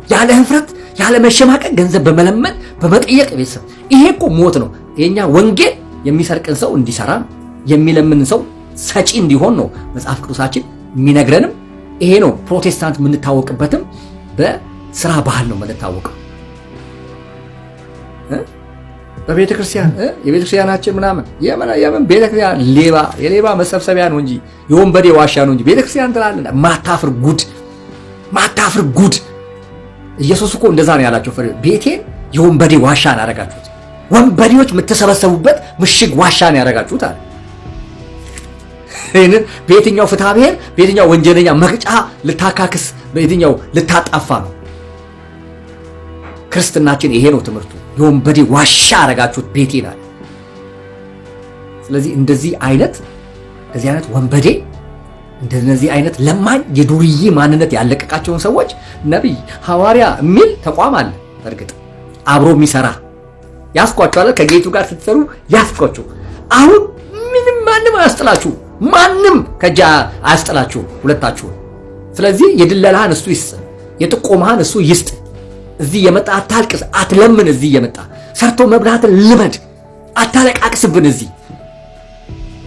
ያለ ህፍረት ያለ መሸማቀቅ ገንዘብ በመለመን በመጠየቅ ቤተሰብ ይሄ እኮ ሞት ነው። የኛ ወንጌል የሚሰርቅን ሰው እንዲሰራ ነው፣ የሚለምን ሰው ሰጪ እንዲሆን ነው መጽሐፍ ቅዱሳችን የሚነግረንም ይሄ ነው። ፕሮቴስታንት የምንታወቅበትም በስራ ባህል ነው የምንታወቀው። በቤተክርስቲያን የቤተክርስቲያናችን ምናምን የምን ቤተክርስቲያን የሌባ መሰብሰቢያ ነው እንጂ የወንበዴ ዋሻ ነው እንጂ ቤተክርስቲያን ትላለህ። ማታፍር ጉድ። ኢየሱስ እኮ እንደዛ ነው ያላቸው። ቤቴን የወንበዴ ዋሻ ነው ያደረጋችሁት፣ ወንበዴዎች የምትሰበሰቡበት ምሽግ ዋሻ ነው ያደረጋችሁት አለ። ይሄንን በየትኛው ፍትሐ ብሔር በየትኛው ወንጀለኛ መቅጫ ልታካክስ በየትኛው ልታጣፋ ነው? ክርስትናችን ይሄ ነው ትምህርቱ። የወንበዴ ዋሻ አረጋችሁት ቤቴን አለ። ስለዚህ እንደዚህ አይነት ወንበዴ እንደነዚህ አይነት ለማኝ የዱርዬ ማንነት ያለቀቃቸውን ሰዎች ነብይ ሐዋርያ የሚል ተቋም አለ። በእርግጥ አብሮ የሚሰራ ያስቋቸዋል። ከጌቱ ጋር ስትሰሩ ያስቋቸው። አሁን ምንም ማንም አያስጥላችሁ፣ ማንም ከጃ አያስጥላችሁ ሁለታችሁ። ስለዚህ የድለላህን እሱ ይስጥ፣ የጥቆማህን እሱ ይስጥ። እዚህ የመጣ አታልቅስ፣ አትለምን። እዚህ የመጣ ሰርቶ መብላትን ልመድ፣ አታለቃቅስብን። እዚህ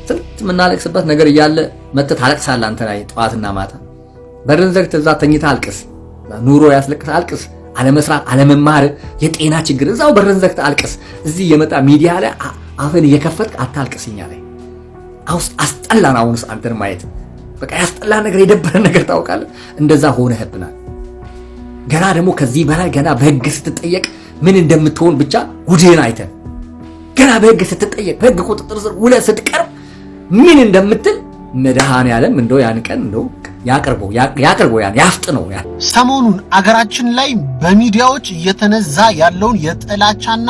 ስንት የምናለቅስበት ነገር እያለ መተህ ታለቅሳለህ። አንተ ላይ ጠዋትና ማታ በርን ዘግተህ እዛ ተኝተህ አልቅስ። ኑሮ ያስለቅስህ አልቅስ። አለመስራት፣ አለመማር፣ የጤና ችግር እዛው በርን ዘግተህ አልቅስ። እዚህ የመጣ ሚዲያ ላይ አፍን እየከፈትክ አታልቅስኛ ላይ አስጠላን። አሁንስ አንተን ማየት በቃ ያስጠላ ነገር፣ የደበረ ነገር ታውቃለህ። እንደዛ ሆነህብናል። ገና ደግሞ ከዚህ በላይ ገና በህግ ስትጠየቅ ምን እንደምትሆን ብቻ ጉድህን አይተን ገና በህግ ስትጠየቅ በህግ ቁጥጥር ስር ውለህ ስትቀርብ ምን እንደምትል መድኃኔዓለም እንደው ያን ቀን እንደው ያቅርበው ያፍጥነው። ሰሞኑን አገራችን ላይ በሚዲያዎች እየተነዛ ያለውን የጥላቻና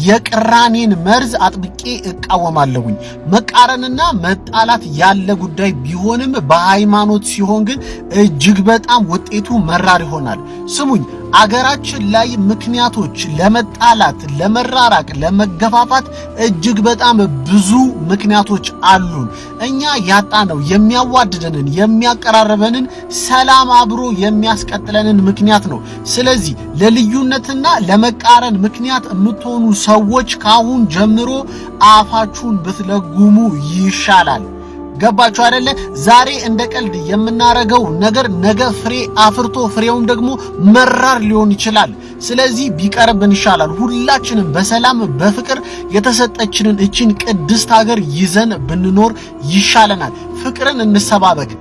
የቅራኔን መርዝ አጥብቄ እቃወማለሁኝ። መቃረንና መጣላት ያለ ጉዳይ ቢሆንም በሃይማኖት ሲሆን ግን እጅግ በጣም ውጤቱ መራር ይሆናል። ስሙኝ፣ አገራችን ላይ ምክንያቶች ለመጣላት፣ ለመራራቅ፣ ለመገፋፋት እጅግ በጣም ብዙ ምክንያቶች አሉን። እኛ ያጣነው የሚያዋድደንን የሚያቀራርበንን ሰላም አብሮ የሚያስቀጥለንን ምክንያት ነው። ስለዚህ ለልዩነትና ለመቃረን ምክንያት የምትሆኑ ሰዎች ካሁን ጀምሮ አፋችሁን ብትለጉሙ ይሻላል። ገባችሁ አይደለ? ዛሬ እንደ ቀልድ የምናረገው ነገር ነገ ፍሬ አፍርቶ ፍሬውን ደግሞ መራር ሊሆን ይችላል። ስለዚህ ቢቀርብን ይሻላል። ሁላችንም በሰላም በፍቅር የተሰጠችንን እቺን ቅድስት ሀገር ይዘን ብንኖር ይሻለናል። ፍቅርን እንሰባበክ።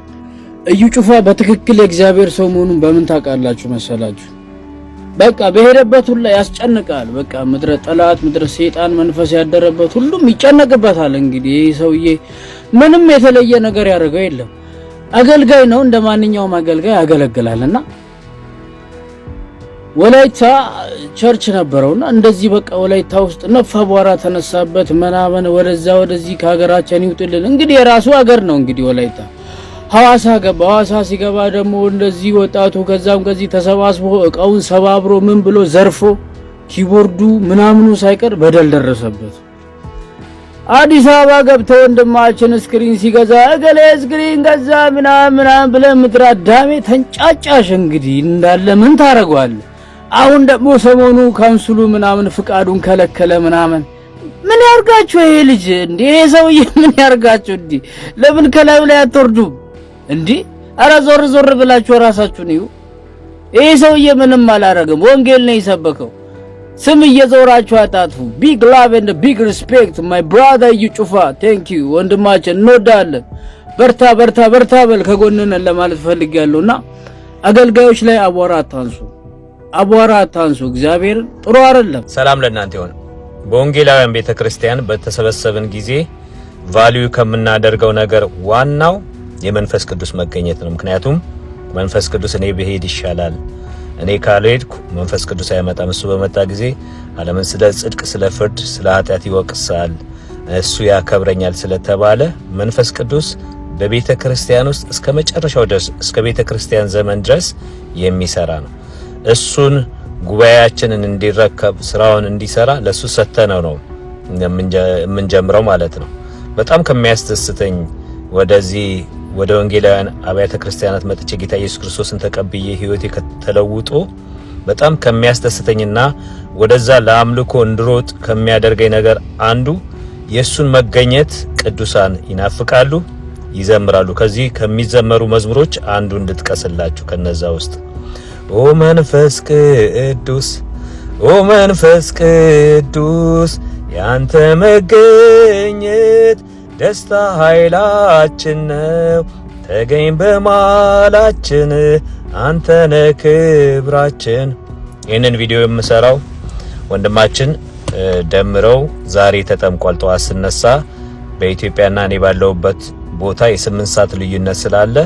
እዩ ጩፋ በትክክል የእግዚአብሔር ሰው መሆኑን በምን ታውቃላችሁ መሰላችሁ? በቃ በሄደበት ሁሉ ያስጨንቃል። በቃ ምድረ ጠላት ምድረ ሰይጣን መንፈስ ያደረበት ሁሉም ይጨነቅበታል። እንግዲህ ይሄ ሰውዬ ምንም የተለየ ነገር ያደርገው የለም። አገልጋይ ነው፣ እንደማንኛውም አገልጋይ ያገለግላልና ወላይታ ቸርች ነበረውና እንደዚህ በቃ ወላይታ ውስጥ ነፋ አቧራ ተነሳበት ምናምን ወደዛ ወደዚህ ከሀገራችን ይውጥልን። እንግዲህ የራሱ ሀገር ነው። እንግዲህ ወላይታ ሐዋሳ ገባ። ሐዋሳ ሲገባ ደግሞ እንደዚህ ወጣቱ ከዛም ከዚህ ተሰባስቦ እቃውን ሰባብሮ ምን ብሎ ዘርፎ ኪቦርዱ ምናምኑ ሳይቀር በደል ደረሰበት። አዲስ አበባ ገብቶ ወንድማችን ስክሪን ሲገዛ እገሌ ስክሪን ገዛ ምናምን ብለ ምድር አዳሜ ተንጫጫሽ። እንግዲህ እንዳለ ምን ታረጋዋል? አሁን ደግሞ ሰሞኑ ካውንስሉ ምናምን ፍቃዱን ከለከለ ምናምን። ምን ያርጋችሁ ይሄ ልጅ እንዴ? ይሄ ሰውዬ ምን ያርጋችሁ እንዴ? ለምን ከላዩ ላይ አትወርዱም እንዴ? አረ ዞር ዞር ብላችሁ ራሳችሁን እዩ። ይሄ ሰውዬ ምንም አላረገም። ወንጌል ነው የሰበከው። ስም እየዞራችሁ አጣጥፉ። ቢግ ላቭ ኤንድ ቢግ ሪስፔክት ማይ ብራዘር እዩ ጩፋ። ቴንክ ዩ ወንድማችን፣ እንወዳለን። በርታ በርታ በርታ በል፣ ከጎንነን ለማለት ፈልጋለሁና አገልጋዮች ላይ አቧራ አታንሱ። እግዚአብሔር ጥሩ አይደለም። ሰላም ለእናንተ ይሁን። በወንጌላውያን ቤተክርስቲያን በተሰበሰብን ጊዜ ቫልዩ ከምናደርገው ነገር ዋናው የመንፈስ ቅዱስ መገኘት ነው። ምክንያቱም መንፈስ ቅዱስ እኔ ብሄድ ይሻላል፣ እኔ ካልሄድኩ መንፈስ ቅዱስ አይመጣም፣ እሱ በመጣ ጊዜ ዓለምን ስለ ጽድቅ፣ ስለ ፍርድ፣ ስለ ኃጢአት ይወቅሳል፣ እሱ ያከብረኛል ስለተባለ መንፈስ ቅዱስ በቤተክርስቲያን ውስጥ እስከ መጨረሻው ድረስ እስከ ቤተክርስቲያን ዘመን ድረስ የሚሰራ ነው። እሱን ጉባኤያችንን እንዲረከብ ስራውን እንዲሰራ ለሱ ሰተነው ነው የምንጀምረው ማለት ነው። በጣም ከሚያስደስተኝ ወደዚህ ወደ ወንጌላውያን አብያተ ክርስቲያናት መጥቼ ጌታ ኢየሱስ ክርስቶስን ተቀብዬ ህይወቴ ከተለውጦ በጣም ከሚያስደስተኝና ወደዛ ለአምልኮ እንድሮጥ ከሚያደርገኝ ነገር አንዱ የሱን መገኘት ቅዱሳን ይናፍቃሉ፣ ይዘምራሉ። ከዚህ ከሚዘመሩ መዝሙሮች አንዱ እንድጥቀስላችሁ ከነዛ ውስጥ ኦ መንፈስ ቅዱስ ያንተ መገኘት ደስታ ኃይላችን ነው፣ ተገኝ በማላችን አንተነ ክብራችን። ይህንን ቪዲዮ የምሰራው ወንድማችን ደምረው ዛሬ ተጠምቋል። ጠዋት ስነሳ በኢትዮጵያና እኔ ባለውበት ቦታ የ8 ሰዓት ልዩነት ስላለ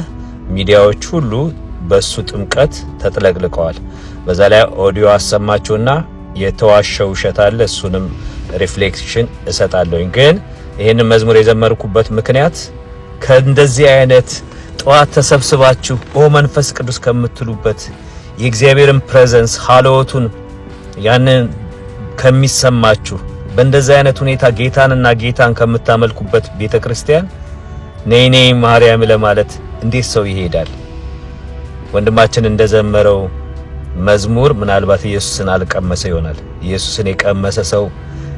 ሚዲያዎች ሁሉ በሱ ጥምቀት ተጥለቅልቀዋል። በዛ ላይ ኦዲዮ አሰማችሁና የተዋሸው ውሸት አለ፣ እሱንም ሪፍሌክሽን እሰጣለሁኝ። ግን ይሄንን መዝሙር የዘመርኩበት ምክንያት ከእንደዚህ አይነት ጠዋት ተሰብስባችሁ ኦ መንፈስ ቅዱስ ከምትሉበት የእግዚአብሔርን ፕሬዘንስ ሃሎቱን ያንን ከሚሰማችሁ በእንደዚህ አይነት ሁኔታ ጌታን ከምታመልኩበት ቤተክርስቲያን ነይ ማርያም ለማለት እንዴት ሰው ይሄዳል? ወንድማችን እንደዘመረው መዝሙር ምናልባት ኢየሱስን አልቀመሰ ይሆናል። ኢየሱስን የቀመሰ ሰው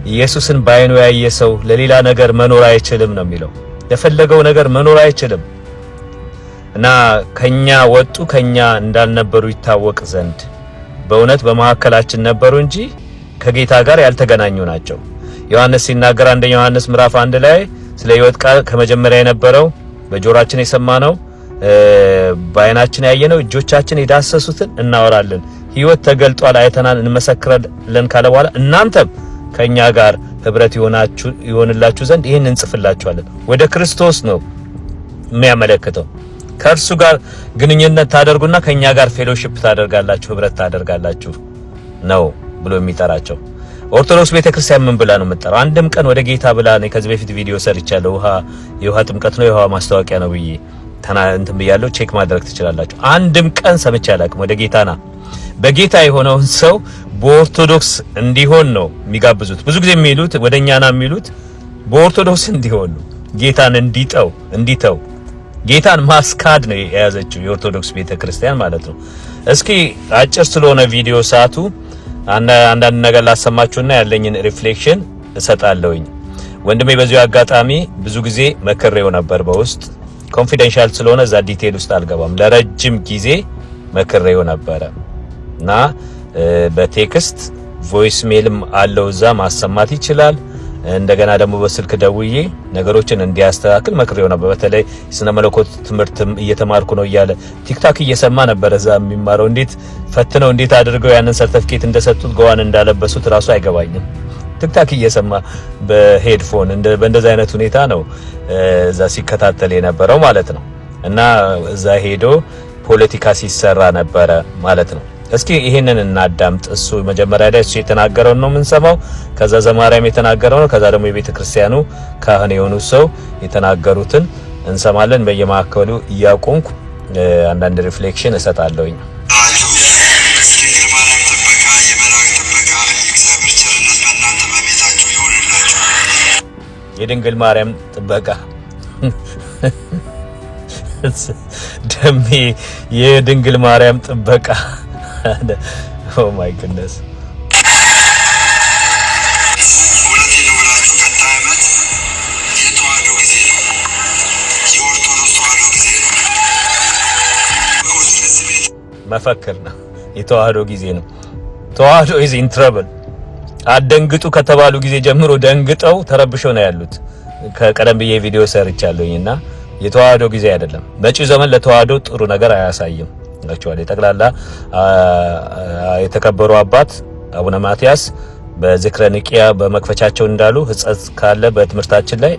ኢየሱስን ባይኑ ያየ ሰው ለሌላ ነገር መኖር አይችልም ነው የሚለው። ለፈለገው ነገር መኖር አይችልም እና ከኛ ወጡ ከኛ እንዳልነበሩ ይታወቅ ዘንድ በእውነት በመሐከላችን ነበሩ እንጂ ከጌታ ጋር ያልተገናኙ ናቸው። ዮሐንስ ሲናገር አንደኛ ዮሐንስ ምዕራፍ 1 ላይ ስለ ሕይወት ቃል ከመጀመሪያ የነበረው በጆሮአችን የሰማነው በዓይናችን ያየነው እጆቻችን የዳሰሱትን እናወራለን፣ ሕይወት ተገልጧል፣ አይተናል፣ እንመሰክራለን ካለ በኋላ እናንተም ከኛ ጋር ህብረት ይሆንላችሁ ዘንድ ይህን እንጽፍላችኋለን። ወደ ክርስቶስ ነው የሚያመለክተው። ከእርሱ ጋር ግንኙነት ታደርጉና ከኛ ጋር ፌሎሺፕ ታደርጋላችሁ፣ ህብረት ታደርጋላችሁ ነው ብሎ የሚጠራቸው። ኦርቶዶክስ ቤተክርስቲያን ምን ብላ ነው የምትጠራው? አንድም ቀን ወደ ጌታ ብላ ነው። ከዚህ በፊት ቪዲዮ ሰርቻለሁ። የውሃ ጥምቀት ነው የውሃ ማስታወቂያ ነው ብዬ እንትን ብያለሁ። ቼክ ማድረግ ትችላላችሁ። አንድም ቀን ሰምቼ አላውቅም። ወደ ጌታና በጌታ የሆነውን ሰው በኦርቶዶክስ እንዲሆን ነው የሚጋብዙት። ብዙ ጊዜ የሚሉት ወደኛና የሚሉት በኦርቶዶክስ እንዲሆን ነው፣ ጌታን እንዲተው ጌታን ማስካድ ነው የያዘችው የኦርቶዶክስ ቤተክርስቲያን ማለት ነው። እስኪ አጭር ስለሆነ ቪዲዮ ሰዓቱ አንዳንድ ነገር ላሰማችሁና ያለኝን ሪፍሌክሽን እሰጣለሁኝ። ወንድሜ በዚሁ አጋጣሚ ብዙ ጊዜ መከሬው ነበር በውስጥ ኮንፊደንሻል ስለሆነ እዛ ዲቴል ውስጥ አልገባም። ለረጅም ጊዜ መከሬው ነበረ እና በቴክስት ቮይስ ሜልም አለው እዛ ማሰማት ይችላል። እንደገና ደግሞ በስልክ ደውዬ ነገሮችን እንዲያስተካክል መክሬው ነበር። በተለይ ስነ መለኮት ትምህርትም እየተማርኩ ነው እያለ ቲክታክ እየሰማ ነበር እዛ የሚማረው። እንዴት ፈትነው እንዴት አድርገው ያንን ሰርቲፊኬት እንደሰጡት ገዋን እንዳለበሱት ራሱ አይገባኝም። ቲክታክ እየሰማ በሄድፎን በእንደዛ አይነት ሁኔታ ነው እዛ ሲከታተል የነበረው ማለት ነው። እና እዛ ሄዶ ፖለቲካ ሲሰራ ነበረ ማለት ነው። እስኪ ይሄንን እናዳምጥ። እሱ መጀመሪያ ላይ እሱ የተናገረው ነው የምንሰማው። ከዛ ዘማሪያም የተናገረው ነው። ከዛ ደግሞ የቤተ ክርስቲያኑ ካህን የሆኑ ሰው የተናገሩትን እንሰማለን። በየማዕከሉ እያቆምኩ አንዳንድ ሪፍሌክሽን እሰጣለሁኝ። የድንግል ማርያም ጥበቃ ደሜ የድንግል ማርያም ጥበቃ ኦ ማይ ጉድነስ መፈክር ነው። የተዋህዶ ጊዜ ነው። ተዋህዶ ኢዝ ኢን ትረብል። አደንግጡ ከተባሉ ጊዜ ጀምሮ ደንግጠው ተረብሸው ነው ያሉት። ከቀደም ብዬ ቪዲዮ ሰርቻለሁኝና የተዋህዶ ጊዜ አይደለም። መጪው ዘመን ለተዋህዶ ጥሩ ነገር አያሳይም። አክቹአሊ ጠቅላላ የተከበሩ አባት አቡነ ማቲያስ በዝክረ ኒቂያ በመክፈቻቸው እንዳሉ ሕጸጽ ካለ በትምህርታችን ላይ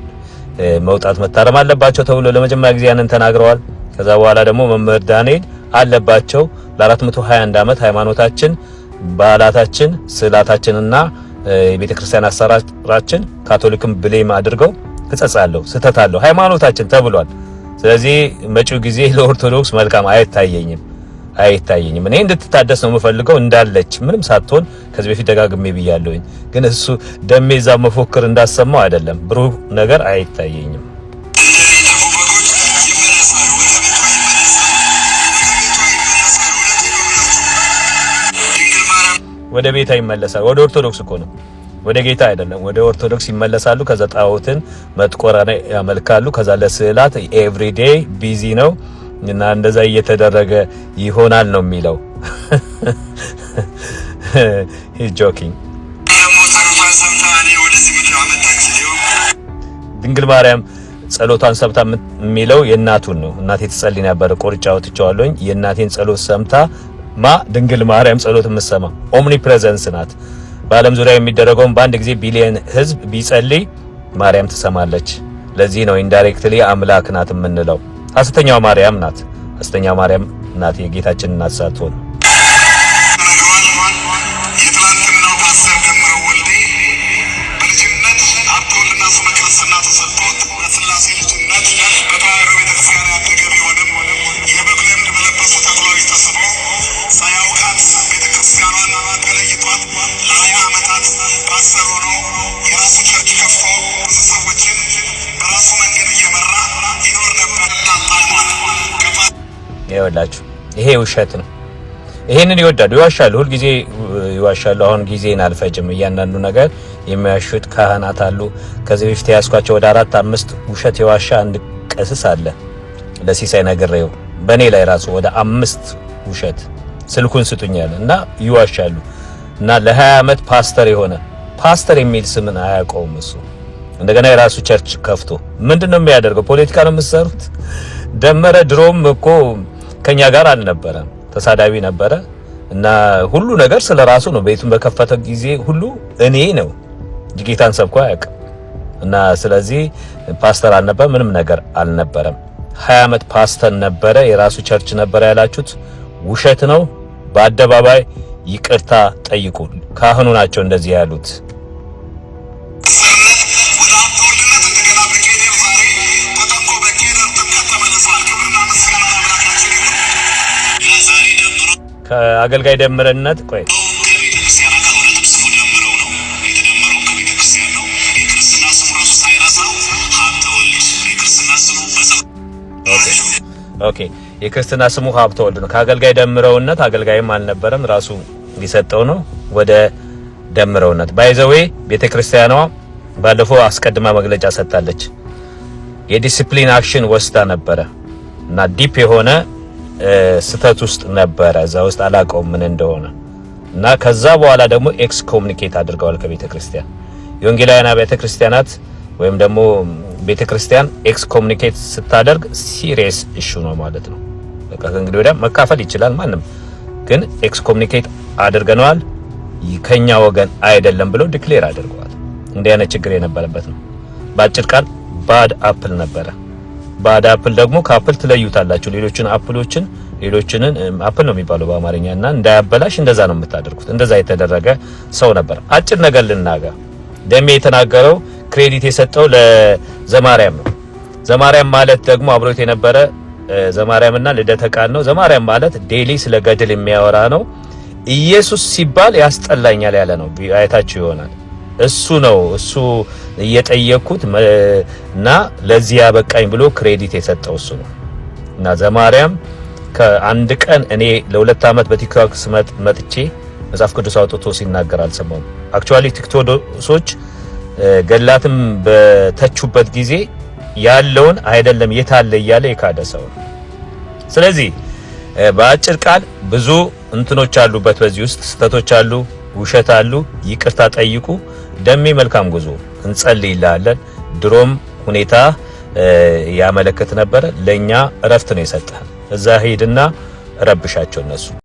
መውጣት መታረም አለባቸው ተብሎ ለመጀመሪያ ጊዜ ያንን ተናግረዋል። ከዛ በኋላ ደግሞ መምህር ዳንኤል አለባቸው ለ421 ዓመት ሃይማኖታችን፣ በዓላታችን፣ ስዕላታችንና የቤተክርስቲያን አሰራራችን ካቶሊክም ብሌም አድርገው ሕጸጽ አለው ስህተት አለው ሃይማኖታችን ተብሏል። ስለዚህ መጪው ጊዜ ለኦርቶዶክስ መልካም አይታየኝም። እኔ እንድትታደስ ነው የምፈልገው እንዳለች ምንም ሳትሆን ከዚህ በፊት ደጋግሜ ብያለሁኝ። ግን እሱ ደሜዛ መፎክር እንዳሰማው አይደለም። ብሩህ ነገር አይታየኝም። ወደ ቤታ ይመለሳል። ወደ ኦርቶዶክስ እኮ ነው፣ ወደ ጌታ አይደለም። ወደ ኦርቶዶክስ ይመለሳሉ። ከዛ ጣዖትን መጥቆራና ያመልካሉ። ከዛ ለስዕላት ኤቭሪዴይ ቢዚ ነው እና እንደዛ እየተደረገ ይሆናል ነው የሚለው። ሂ ጆኪንግ። ድንግል ማርያም ጸሎቷን ሰምታ የሚለው የእናቱን ነው። እናቴ ትጸልይ ነበር፣ ቆርጫ ወጥቻለሁኝ። የእናቴን ጸሎት ሰምታ ድንግል ማርያም ጸሎት የምትሰማ ኦምኒ ፕሬዘንስ ናት። በዓለም ዙሪያ የሚደረገውን በአንድ ጊዜ ቢሊየን ህዝብ ቢጸልይ ማርያም ትሰማለች። ለዚህ ነው ኢንዳይሬክትሊ አምላክ ናት የምንለው። ሐሰተኛው ማርያም ናት። ሐሰተኛ ማርያም ናት የጌታችን እናት ሳትሆን። ይወላችሁ ይሄ ውሸት ነው። ይሄንን ይወዳሉ፣ ይዋሻሉ፣ ሁሉ ጊዜ ይዋሻሉ። አሁን ጊዜን አልፈጅም። እያንዳንዱ ነገር የሚያሹት ካህናት አሉ። ከዚህ በፊት ያስኳቸው ወደ 4-5 ውሸት የዋሻ አንድ ቀስስ አለ። ለሲሳይ ነግሬው በኔ ላይ ራሱ ወደ 5 ውሸት ስልኩን ስጡኛል እና ይዋሻሉ። እና ለ20 ዓመት ፓስተር የሆነ ፓስተር የሚል ስምን አያውቀውም እሱ። እንደገና የራሱ ቸርች ከፍቶ ምንድነው የሚያደርገው? ፖለቲካ ነው የምትሰሩት። ደመረ ድሮም እኮ ከኛ ጋር አልነበረም፣ ተሳዳቢ ነበረ እና ሁሉ ነገር ስለራሱ ነው። ቤቱን በከፈተ ጊዜ ሁሉ እኔ ነው ጌታን ሰብኮ አያውቅም። እና ስለዚህ ፓስተር አልነበረ፣ ምንም ነገር አልነበረም። 20 ዓመት ፓስተር ነበረ፣ የራሱ ቸርች ነበረ ያላችሁት ውሸት ነው። በአደባባይ ይቅርታ ጠይቁ። ካህኑ ናቸው እንደዚህ ያሉት። ከአገልጋይ ደምረነት ቆይ ኦኬ የክርስትና ስሙ ሀብተወልድ ነው። ከአገልጋይ ደምረውነት አገልጋይም አልነበረም ራሱ ሊሰጠው ነው ወደ ደምረውነት። ባይዘዌ ቤተክርስቲያኗ ባለፈው አስቀድማ መግለጫ ሰጣለች። የዲሲፕሊን አክሽን ወስዳ ነበረ እና ዲፕ የሆነ ስተት ውስጥ ነበረ እዛ ውስጥ አላቀውም ምን እንደሆነ እና ከዛ በኋላ ደግሞ ኤክስ ኮሙኒኬት አድርገዋል ከቤተክርስቲያን። የወንጌላውያን ቤተክርስቲያናት ወይም ደግሞ ቤተክርስቲያን ኤክስ ኮሙኒኬት ስታደርግ ሲሪየስ ኢሹ ነው ማለት ነው። በቃ እንግዲህ ወዲያ መካፈል ይችላል ማንም፣ ግን ኤክስ ኮሙኒኬት አድርገናል ከኛ ወገን አይደለም ብለው ዲክሌር አድርገዋል። እንዲህ አይነት ችግር የነበረበት ነው። በአጭር ቃል ባድ አፕል ነበረ። ባድ አፕል ደግሞ ከአፕል ትለዩታላችሁ። ሌሎችን አፕል ነው የሚባለው በአማርኛና እንዳያበላሽ እንደዛ ነው የምታደርጉት። እንደዛ የተደረገ ሰው ነበር። አጭር ነገር ልናገር። ደሜ የተናገረው ክሬዲት የሰጠው ለዘማርያም ነው። ዘማርያም ማለት ደግሞ አብሮት የነበረ ዘማርያምና ልደተ ቃል ነው። ዘማርያም ማለት ዴሊ ስለ ገድል የሚያወራ ነው። ኢየሱስ ሲባል ያስጠላኛል ያለ ነው። አይታችሁ ይሆናል። እሱ ነው እሱ እየጠየኩት እና ለዚህ ያበቃኝ ብሎ ክሬዲት የሰጠው እሱ ነው። እና ዘማርያም ከአንድ ቀን እኔ ለ2 ዓመት በቲክቶክ መጥቼ መጽሐፍ ቅዱስ አውጥቶ ሲናገር አልሰማሁም። አክቹአሊ ቲክቶኮሶች ገላትም በተቹበት ጊዜ ያለውን አይደለም የታለ እያለ የካደ ሰው ነው። ስለዚህ በአጭር ቃል ብዙ እንትኖች አሉበት፣ በዚህ ውስጥ ስተቶች አሉ፣ ውሸት አሉ። ይቅርታ ጠይቁ። ደሜ መልካም ጉዞ እንጸልይልሃለን። ድሮም ሁኔታ ያመለክት ነበር። ለኛ እረፍት ነው የሰጠህ። እዛ ሄድና ረብሻቸው እነሱ